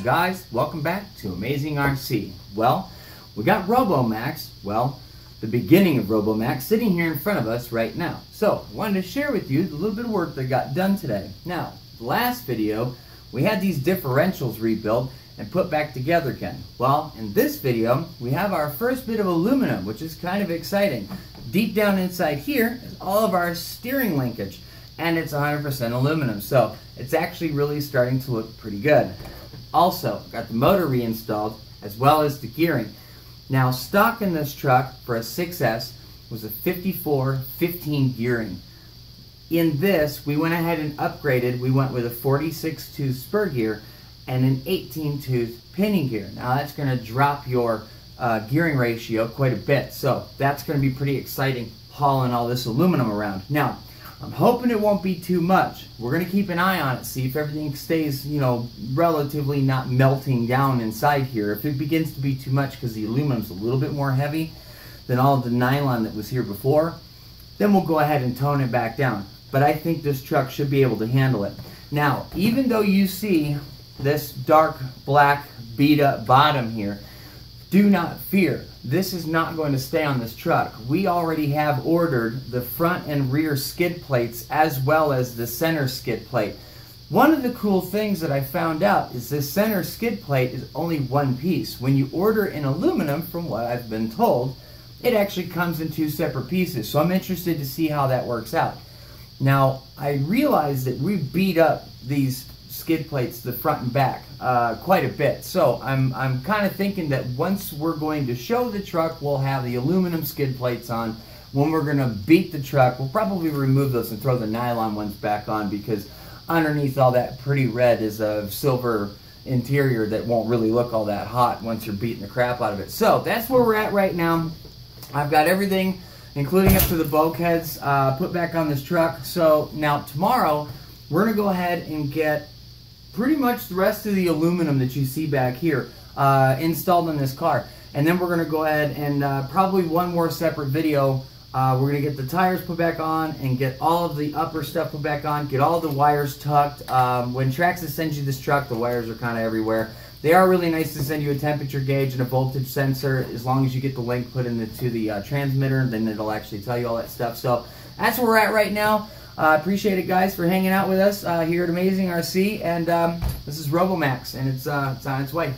guys, welcome back to Amazing RC. Well, we got ROBO-MAXX, well, the beginning of ROBO-MAXX sitting here in front of us right now. So, I wanted to share with you the little bit of work that got done today. Now, the last video, we had these differentials rebuilt and put back together again. Well, in this video, we have our first bit of aluminum, which is kind of exciting. Deep down inside here is all of our steering linkage, and it's 100% aluminum, so it's actually really starting to look pretty good. Also, got the motor reinstalled, as well as the gearing. Now, stock in this truck for a 6S was a 54-15 gearing. In this, we went ahead and upgraded. We went with a 46-tooth spur gear and an 18-tooth pinion gear. Now, that's going to drop your gearing ratio quite a bit, so that's going to be pretty exciting hauling all this aluminum around. Now, I'm hoping it won't be too much. We're going to keep an eye on it, see if everything stays, relatively not melting down inside here. If it begins to be too much because the aluminum's a little bit more heavy than all the nylon that was here before, then we'll go ahead and tone it back down. But I think this truck should be able to handle it. Now, even though you see this dark black beat up bottom here, do not fear. This is not going to stay on this truck. We already have ordered the front and rear skid plates as well as the center skid plate. One of the cool things that I found out is this center skid plate is only one piece. When you order in aluminum, from what I've been told, it actually comes in two separate pieces. So I'm interested to see how that works out. Now, I realized that we beat up these skid plates, the front and back, quite a bit. So I'm kind of thinking that once we're going to show the truck, we'll have the aluminum skid plates on. When we're going to beat the truck, we'll probably remove those and throw the nylon ones back on, because underneath all that pretty red is a silver interior that won't really look all that hot once you're beating the crap out of it. So that's where we're at right now. I've got everything, including up to the bulkheads, put back on this truck. So now tomorrow, we're going to go ahead and get pretty much the rest of the aluminum that you see back here installed in this car. And then we're going to go ahead and probably one more separate video. We're going to get the tires put back on and get all of the upper stuff put back on, get all the wires tucked. When Traxxas sends you this truck, the wires are kind of everywhere. They are really nice to send you a temperature gauge and a voltage sensor. As long as you get the link put into the transmitter, then it'll actually tell you all that stuff. So that's where we're at right now. Appreciate it, guys, for hanging out with us here at Amazing RC. And this is ROBO-MAXX, and it's on its way.